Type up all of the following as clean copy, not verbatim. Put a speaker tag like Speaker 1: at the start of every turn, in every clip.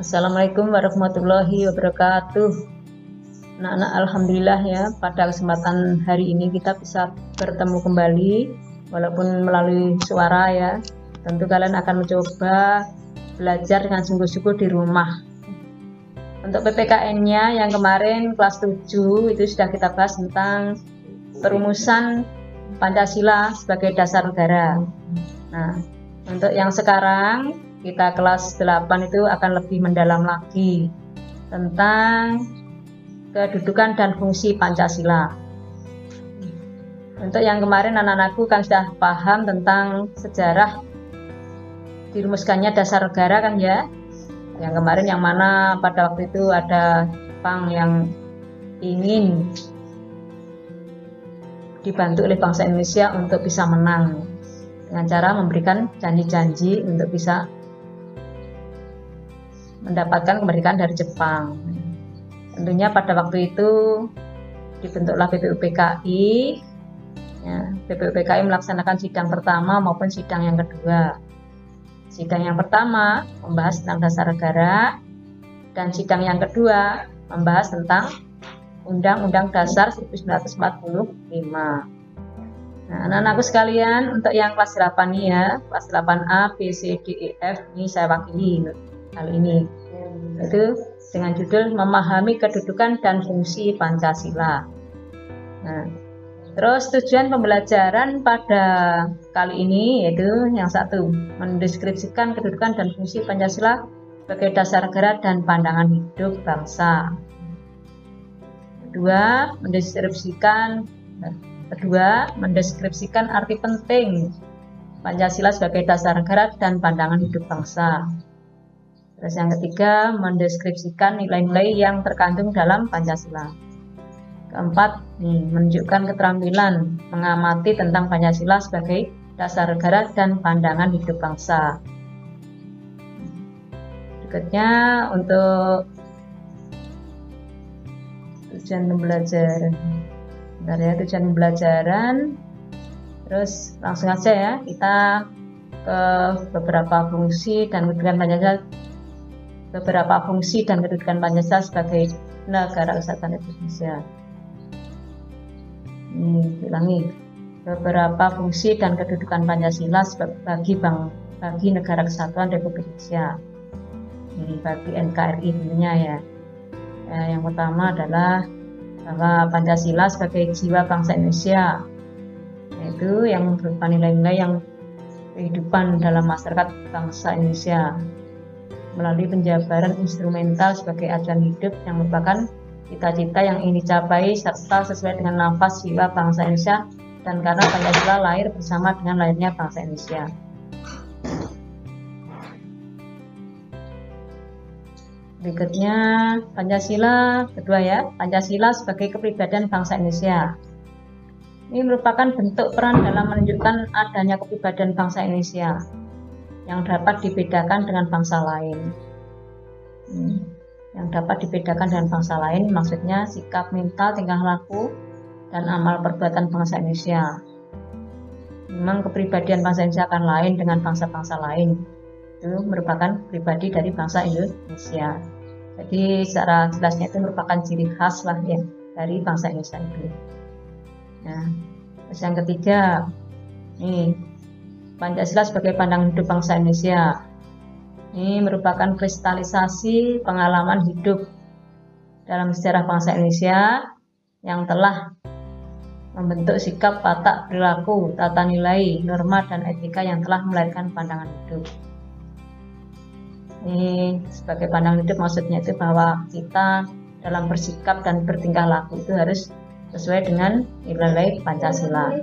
Speaker 1: Assalamualaikum warahmatullahi wabarakatuh. Anak-anak, alhamdulillah ya, pada kesempatan hari ini kita bisa bertemu kembali walaupun melalui suara ya. Tentu kalian akan mencoba belajar dengan sungguh-sungguh di rumah. Untuk PPKN-nya yang kemarin kelas 7 itu sudah kita bahas tentang perumusan Pancasila sebagai dasar negara. Nah, untuk yang sekarang kita kelas 8 itu akan lebih mendalam lagi tentang kedudukan dan fungsi Pancasila. Untuk yang kemarin anak-anakku kan sudah paham tentang sejarah dirumuskannya dasar negara kan ya. Yang kemarin yang mana pada waktu itu ada Jepang yang ingin dibantu oleh bangsa Indonesia untuk bisa menang dengan cara memberikan janji-janji untuk bisa mendapatkan kemerdekaan dari Jepang. Tentunya pada waktu itu dibentuklah BPUPKI. Ya, BPUPKI melaksanakan sidang pertama maupun sidang yang kedua. Sidang yang pertama membahas tentang dasar negara dan sidang yang kedua membahas tentang Undang-Undang Dasar 1945. Nah, anak-anakku sekalian, untuk yang kelas 8 nih ya, kelas 8A, B, C, D, E, F, ini saya wakili kali ini. Itu dengan judul memahami kedudukan dan fungsi Pancasila. Nah, terus tujuan pembelajaran pada kali ini yaitu yang satu, mendeskripsikan kedudukan dan fungsi Pancasila sebagai dasar negara dan pandangan hidup bangsa. Kedua, mendeskripsikan arti penting Pancasila sebagai dasar negara dan pandangan hidup bangsa. Terus yang ketiga, mendeskripsikan nilai-nilai yang terkandung dalam Pancasila. Keempat, menunjukkan keterampilan mengamati tentang Pancasila sebagai dasar negara dan pandangan hidup bangsa. Berikutnya untuk tujuan pembelajaran. Bentar ya, tujuan pembelajaran. Terus langsung aja ya, kita ke beberapa fungsi dan kedudukan Pancasila. Beberapa fungsi dan kedudukan Pancasila sebagai negara kesatuan Republik Indonesia. Ulangi, beberapa fungsi dan kedudukan Pancasila bagi negara kesatuan Republik Indonesia. Bagi NKRI tentunya ya. Yang pertama adalah bahwa Pancasila sebagai jiwa bangsa Indonesia, yaitu yang berupa nilai-nilai yang kehidupan dalam masyarakat bangsa Indonesia melalui penjabaran instrumental sebagai acuan hidup yang merupakan cita-cita yang ingin dicapai serta sesuai dengan nafas jiwa bangsa Indonesia dan karena Pancasila lahir bersama dengan lahirnya bangsa Indonesia. Berikutnya Pancasila kedua ya, Pancasila sebagai kepribadian bangsa Indonesia. Ini merupakan bentuk peran dalam menunjukkan adanya kepribadian bangsa Indonesia yang dapat dibedakan dengan bangsa lain. Yang dapat dibedakan dengan bangsa lain maksudnya sikap, mental, tingkah laku, dan amal perbuatan bangsa Indonesia. Memang kepribadian bangsa Indonesia akan lain dengan bangsa-bangsa lain. Itu merupakan pribadi dari bangsa Indonesia. Jadi secara jelasnya itu merupakan ciri khas lah ya dari bangsa Indonesia itu. Nah, terus yang ketiga, Pancasila sebagai pandangan hidup bangsa Indonesia. Ini merupakan kristalisasi pengalaman hidup dalam sejarah bangsa Indonesia yang telah membentuk sikap, watak, perilaku, tata nilai, norma, dan etika yang telah melahirkan pandangan hidup. Ini sebagai pandangan hidup maksudnya itu bahwa kita dalam bersikap dan bertingkah laku itu harus sesuai dengan nilai-nilai Pancasila.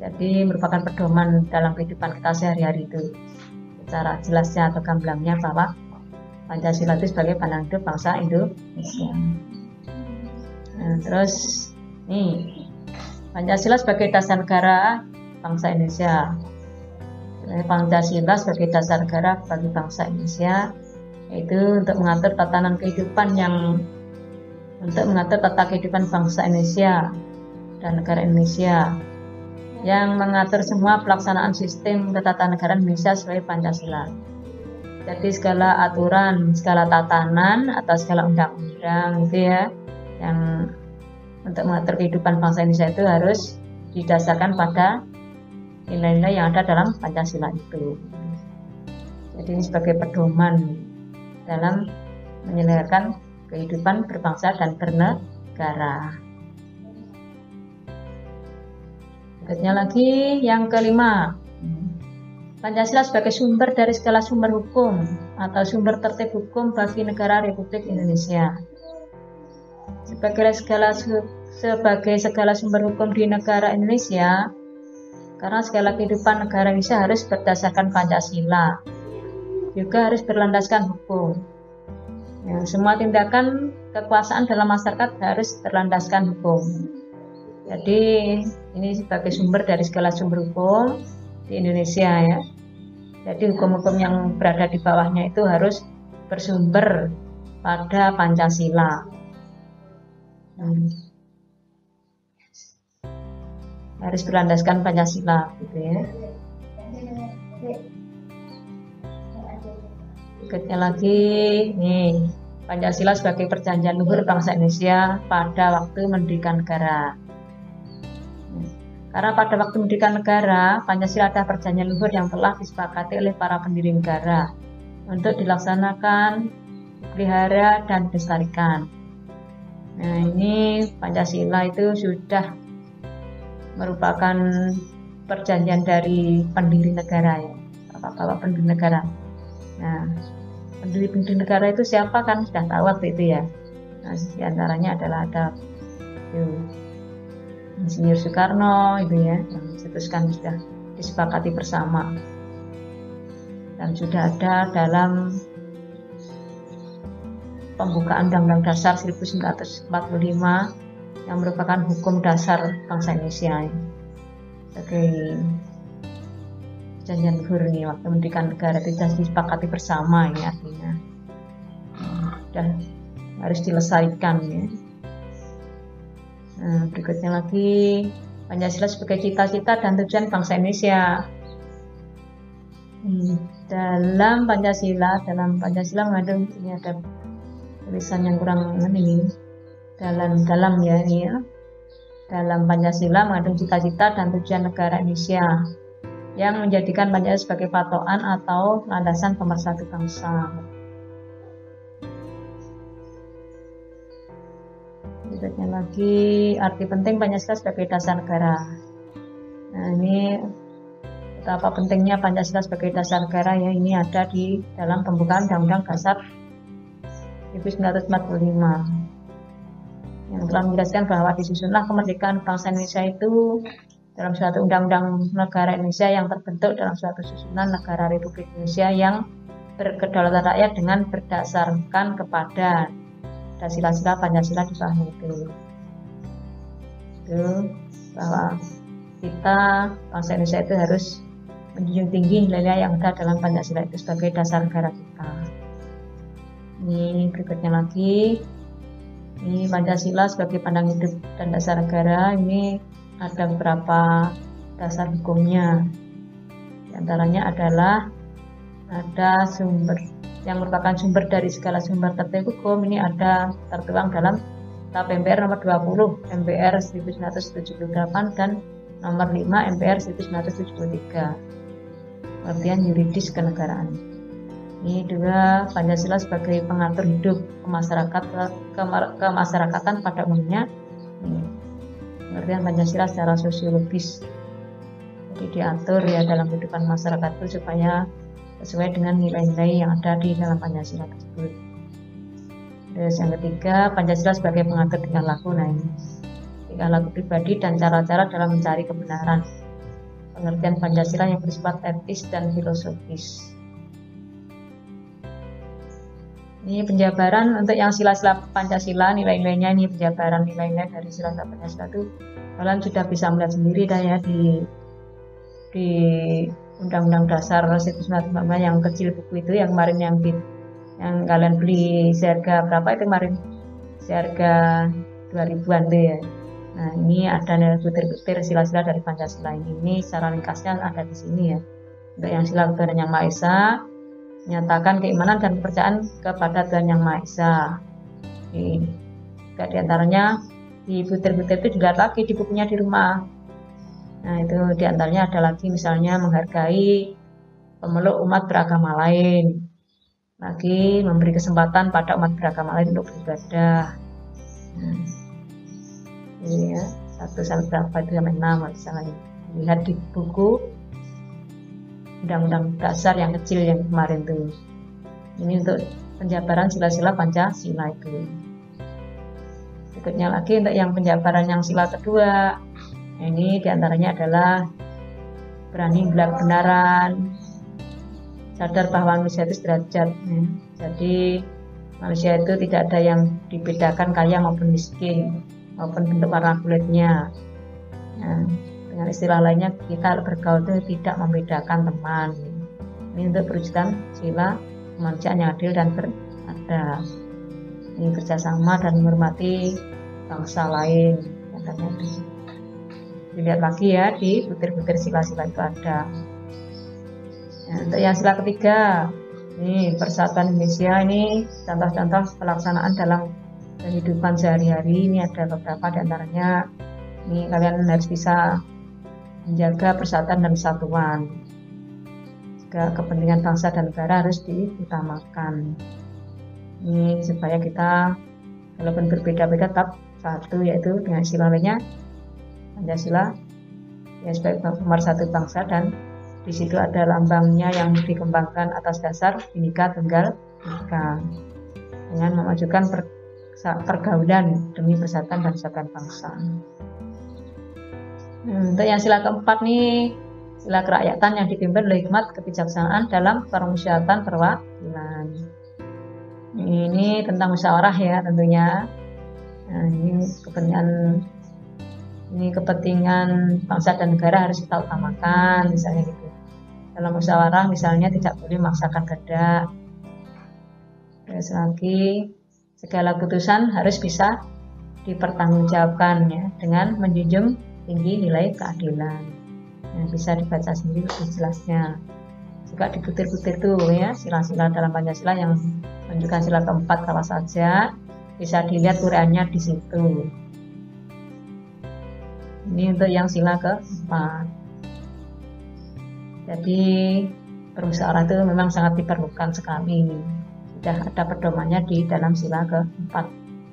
Speaker 1: Jadi merupakan pedoman dalam kehidupan kita sehari-hari itu. Secara jelasnya atau gamblangnya bahwa Pancasila itu sebagai pandangan hidup bangsa Indonesia. Nah, terus Pancasila sebagai dasar negara bangsa Indonesia. Pancasila sebagai dasar negara bagi bangsa Indonesia, yaitu untuk mengatur tatanan kehidupan untuk mengatur tata kehidupan bangsa Indonesia dan negara Indonesia yang mengatur semua pelaksanaan sistem ketatanegaraan Indonesia sesuai Pancasila. Jadi segala aturan, segala tatanan atau segala undang-undang gitu ya, yang untuk mengatur kehidupan bangsa Indonesia itu harus didasarkan pada nilai-nilai yang ada dalam Pancasila itu. Jadi ini sebagai pedoman dalam menyelenggarakan kehidupan berbangsa dan bernegara. Berikutnya lagi yang kelima, Pancasila sebagai sumber dari segala sumber hukum atau sumber tertib hukum bagi negara Republik Indonesia. Sebagai segala sumber hukum di negara Indonesia, karena segala kehidupan negara Indonesia harus berdasarkan Pancasila, juga harus berlandaskan hukum. Ya, semua tindakan kekuasaan dalam masyarakat harus berlandaskan hukum. Jadi ini sebagai sumber dari segala sumber hukum di Indonesia ya. Jadi hukum-hukum yang berada di bawahnya itu harus bersumber pada Pancasila. Harus berlandaskan Pancasila gitu ya. Berikutnya lagi nih, Pancasila sebagai perjanjian luhur bangsa Indonesia pada waktu mendirikan negara. Karena pada waktu mendirikan negara, Pancasila adalah perjanjian luhur yang telah disepakati oleh para pendiri negara untuk dilaksanakan, dipelihara, dan dilestarikan. Nah ini Pancasila itu sudah merupakan perjanjian dari pendiri negara ya, bapak-bapak pendiri negara. Nah pendiri negara itu siapa kan sudah tahu waktu itu ya. Nah diantaranya adalah ada Insinyur Soekarno itu ya, yang dicetuskan sudah disepakati bersama dan sudah ada dalam pembukaan Undang-Undang Dasar 1945 yang merupakan hukum dasar bangsa Indonesia sebagai perjanjian luhur nih waktu mendirikan negara itu sudah disepakati bersama ini artinya sudah harus dilestarikan ya. Nah, berikutnya lagi Pancasila sebagai cita-cita dan tujuan bangsa Indonesia. Dalam Pancasila mengandung ini ada tulisan yang kurang ini dalam ya ini ya. Dalam Pancasila mengandung cita-cita dan tujuan negara Indonesia yang menjadikan Pancasila sebagai patokan atau landasan pemersatu bangsa. Berikutnya lagi arti penting Pancasila sebagai dasar negara. Nah ini betapa pentingnya Pancasila sebagai dasar negara ya, ini ada di dalam pembukaan Undang-Undang Dasar 1945 yang telah menjelaskan bahwa disusunlah kemerdekaan bangsa Indonesia itu dalam suatu undang-undang negara Indonesia yang terbentuk dalam suatu susunan negara Republik Indonesia yang berkedaulatan rakyat dengan berdasarkan kepada sila-sila Pancasila di bawahnya itu bahwa kita bangsa Indonesia itu harus menjunjung tinggi nilai-nilai yang ada dalam Pancasila itu sebagai dasar negara kita. Ini berikutnya lagi, ini Pancasila sebagai pandang hidup dan dasar negara. Ini ada beberapa dasar hukumnya. Di antaranya adalah ada sumber yang merupakan sumber dari segala sumber tertib hukum. Ini ada tertuang dalam Kitab MPR nomor 20 MPR 1978 dan nomor 5 MPR 1973 pengertian yuridis kenegaraan. Ini juga Pancasila sebagai pengatur hidup kemasyarakatan pada umumnya. Pengertian Pancasila secara sosiologis, jadi diatur ya dalam kehidupan masyarakat itu supaya sesuai dengan nilai-nilai yang ada di dalam Pancasila tersebut. Terus yang ketiga, Pancasila sebagai pengatur tingkah laku. Nah ini tingkah laku pribadi dan cara-cara dalam mencari kebenaran. Pengertian Pancasila yang bersifat etis dan filosofis. Ini penjabaran untuk yang sila-sila Pancasila, nilai-nilainya ini penjabaran nilai-nilai dari sila-sila Pancasila itu kalian sudah bisa melihat sendiri dah ya di Undang-Undang Dasar 1945 yang kecil buku itu yang kemarin yang kalian beli seharga berapa itu kemarin? Seharga 2000-an tuh ya. Nah ini ada butir-butir sila-sila dari Pancasila ini secara ringkasnya ada di sini ya. Untuk yang sila ketuhanan yang Maha Esa, menyatakan keimanan dan kepercayaan kepada Tuhan Yang Maha Esa. Di antaranya di butir-butir itu dilihat lagi di bukunya di rumah. Nah, itu di antaranya ada lagi misalnya menghargai pemeluk umat beragama lain, lagi memberi kesempatan pada umat beragama lain untuk beribadah. Ini ya, 1 sampai berapa itu sampai 6 misalnya. Lihat di buku Undang-Undang Dasar yang kecil yang kemarin tuh. Ini untuk penjabaran sila-sila Pancasila itu. Berikutnya lagi untuk yang penjabaran yang sila kedua. Ini diantaranya adalah berani bilang kebenaran, sadar bahwa manusia itu sederajat. Jadi manusia itu tidak ada yang dibedakan kaya maupun miskin, maupun bentuk warna kulitnya. Dengan istilah lainnya, kita bergaul itu tidak membedakan teman. Ini untuk perwujudan sila kemanusiaan yang adil dan beradab. Ini kerjasama dan menghormati bangsa lain. Katanya dilihat lagi ya di butir-butir sila-sila itu ada. Untuk yang sila ketiga, ini Persatuan Indonesia, ini contoh-contoh pelaksanaan dalam kehidupan sehari-hari. Ini ada beberapa di antaranya. Ini kalian harus bisa menjaga persatuan dan kesatuan. Juga kepentingan bangsa dan negara harus diutamakan. Ini supaya kita walaupun berbeda-beda tetap satu, yaitu dengan sila lainnya Pancasila ya sebagai pemersatu bangsa, dan di situ ada lambangnya yang dikembangkan atas dasar Bhinneka Tunggal Ika dengan memajukan pergaulan demi persatuan dan kesatuan bangsa. Untuk yang sila keempat nih, sila kerakyatan yang dipimpin oleh hikmat kebijaksanaan dalam permusyawatan perwakilan. Ini tentang musyawarah ya tentunya. Nah, ini kepentingan bangsa dan negara harus kita utamakan, misalnya gitu. Dalam musyawarah misalnya tidak boleh memaksakan kehendak. Terus lagi, segala putusan harus bisa dipertanggungjawabkan ya, dengan menjunjung tinggi nilai keadilan. Yang bisa dibaca sendiri lebih jelasnya. Juga dibutir-butir tuh ya, sila-sila dalam Pancasila yang menunjukkan sila keempat apa saja, bisa dilihat uraiannya di situ. Ini untuk yang sila keempat. Jadi permusyawarah itu memang sangat diperlukan sekali. Sudah ada pedomannya di dalam sila keempat,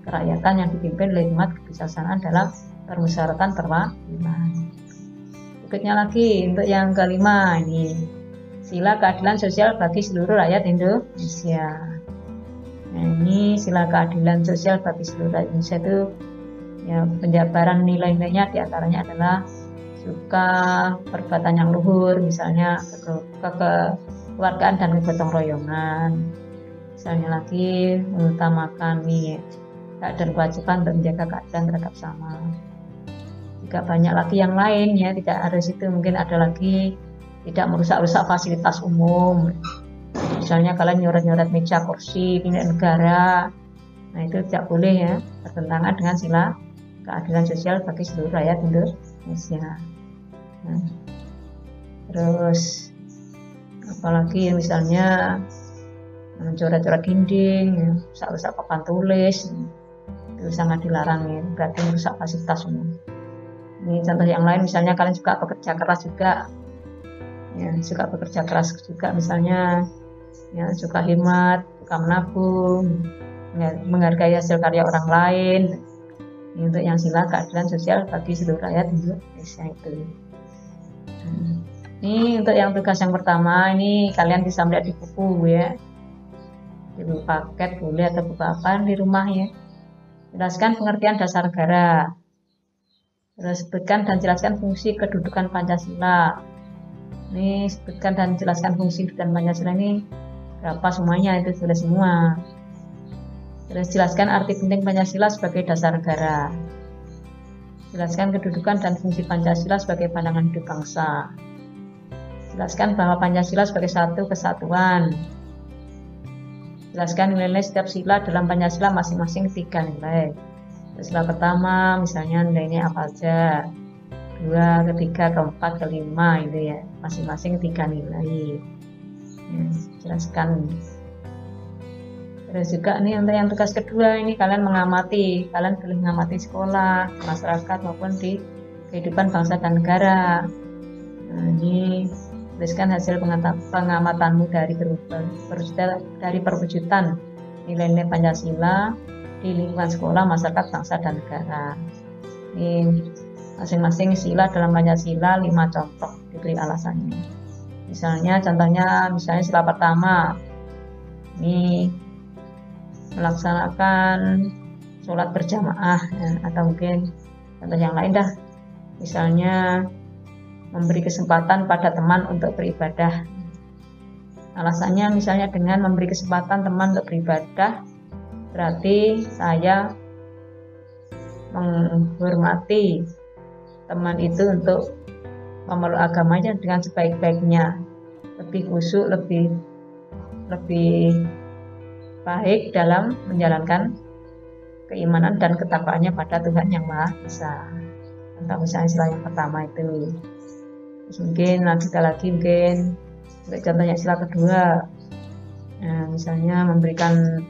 Speaker 1: kerakyatan yang dipimpin oleh hikmat kebijaksanaan dalam permusyawaratan perwakilan. Berikutnya lagi untuk yang kelima, ini sila keadilan sosial bagi seluruh rakyat Indonesia. Nah, ini sila keadilan sosial bagi seluruh rakyat Indonesia itu ya, penjabaran nilai-nilainya diantaranya adalah suka perbuatan yang luhur, misalnya kekeluargaan dan kegotong royongan. Misalnya lagi mengutamakan nih hak dan kewajiban untuk menjaga keadilan terhadap sama. Juga banyak lagi yang lain ya, tidak harus itu, mungkin ada lagi tidak merusak-rusak fasilitas umum. Misalnya kalian nyoret-nyoret meja kursi milik negara, nah itu tidak boleh ya, bertentangan dengan sila keadilan sosial bagi seluruh rakyat Indonesia. Nah, terus apalagi misalnya mencoret-coret dinding, ya, rusak-rusak papan tulis, itu sangat dilarang ya, berarti merusak fasilitas umum. Ini contoh yang lain, misalnya kalian juga bekerja keras juga, ya, suka bekerja keras juga, misalnya ya, suka hemat, suka menabung, ya, menghargai hasil karya orang lain. Ini untuk yang sila keadilan sosial bagi seluruh rakyat Indonesia itu. Ini untuk yang tugas yang pertama, ini kalian bisa melihat di buku ya, di buku paket boleh atau buku apa di rumah ya. Jelaskan pengertian dasar negara. Terus sebutkan dan jelaskan fungsi kedudukan Pancasila. Ini sebutkan dan jelaskan fungsi kedudukan Pancasila ini berapa semuanya, itu sudah semua. Terus jelaskan arti penting Pancasila sebagai dasar negara. Jelaskan kedudukan dan fungsi Pancasila sebagai pandangan hidup bangsa. Jelaskan bahwa Pancasila sebagai satu kesatuan. Jelaskan nilai-nilai setiap sila dalam Pancasila masing-masing 3 nilai. Sila pertama misalnya nilainya apa aja, 2, ketiga, keempat, kelima itu ya, masing-masing 3 nilai. jelaskan. Terus juga nih untuk yang tugas kedua ini kalian mengamati, kalian boleh mengamati sekolah, masyarakat maupun di kehidupan bangsa dan negara. Nah, ini tuliskan hasil pengamatanmu dari perwujudan nilai-nilai Pancasila di lingkungan sekolah, masyarakat, bangsa dan negara. Ini masing-masing sila dalam Pancasila 5 contoh, diberi alasannya. Misalnya sila pertama ini melaksanakan sholat berjamaah ya, atau mungkin contoh yang lain dah, misalnya memberi kesempatan pada teman untuk beribadah. Alasannya misalnya dengan memberi kesempatan teman untuk beribadah berarti saya menghormati teman itu untuk memeluk agamanya dengan sebaik-baiknya, lebih khusyuk, lebih baik dalam menjalankan keimanan dan ketakwaannya pada Tuhan Yang Maha Esa. Contoh misalnya sila yang pertama itu. Terus mungkin lanjutkan lagi mungkin untuk contohnya sila kedua. Nah, misalnya memberikan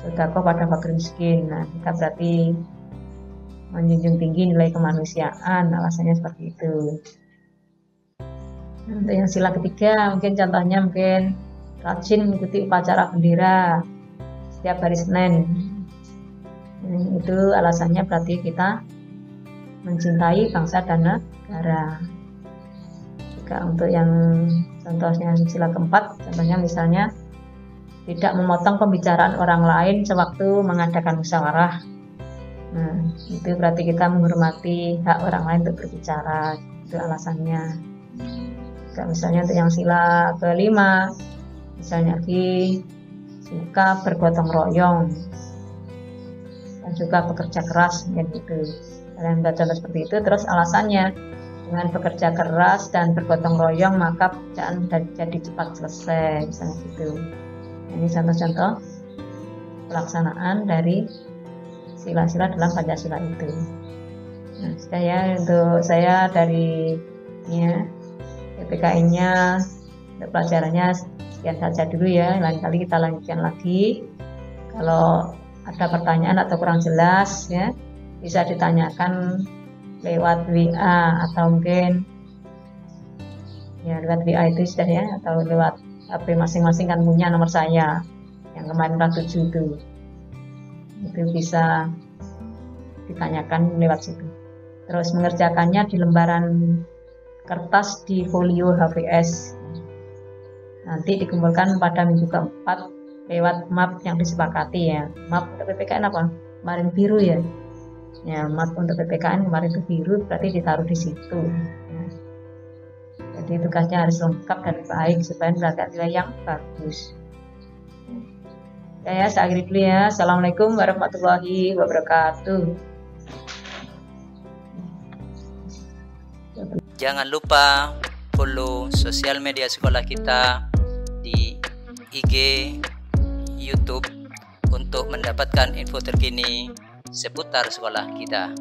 Speaker 1: sedekah pada fakir miskin. Nah, kita berarti menjunjung tinggi nilai kemanusiaan. Alasannya seperti itu. Nah, untuk yang sila ketiga mungkin contohnya rajin mengikuti upacara bendera setiap hari Senin. Itu alasannya berarti kita mencintai bangsa dan negara. Juga untuk yang contohnya sila keempat, contohnya misalnya tidak memotong pembicaraan orang lain sewaktu mengadakan musyawarah. Nah, itu berarti kita menghormati hak orang lain untuk berbicara. Itu alasannya. Juga misalnya untuk yang sila kelima, misalnya suka bergotong royong dan juga bekerja keras gitu. Kalian baca seperti itu. Terus alasannya dengan bekerja keras dan bergotong royong maka pekerjaan jadi cepat selesai, misalnya gitu. Ini contoh-contoh pelaksanaan dari sila-sila dalam Pancasila itu. Nah, untuk saya dari PPKI-nya untuk pelajarannya sekian saja dulu ya. Lain kali kita lanjutkan lagi. Kalau ada pertanyaan atau kurang jelas ya, bisa ditanyakan lewat WA atau mungkin ya lewat WA itu sudah ya, atau lewat HP masing-masing kan punya nomor saya yang kemarin 7 itu bisa ditanyakan lewat situ. Terus mengerjakannya di lembaran kertas di folio HVS. Nanti dikumpulkan pada minggu keempat lewat map yang disepakati ya. Map untuk PPKN apa? Kemarin biru ya. Ya, map untuk PPKN kemarin itu biru, berarti ditaruh di situ. Ya. Jadi tugasnya harus lengkap dan baik supaya mendapatkan nilai yang bagus. Ya, saya akhiri dulu ya. Assalamualaikum warahmatullahi wabarakatuh.
Speaker 2: Jangan lupa follow sosial media sekolah kita di IG, YouTube untuk mendapatkan info terkini seputar sekolah kita.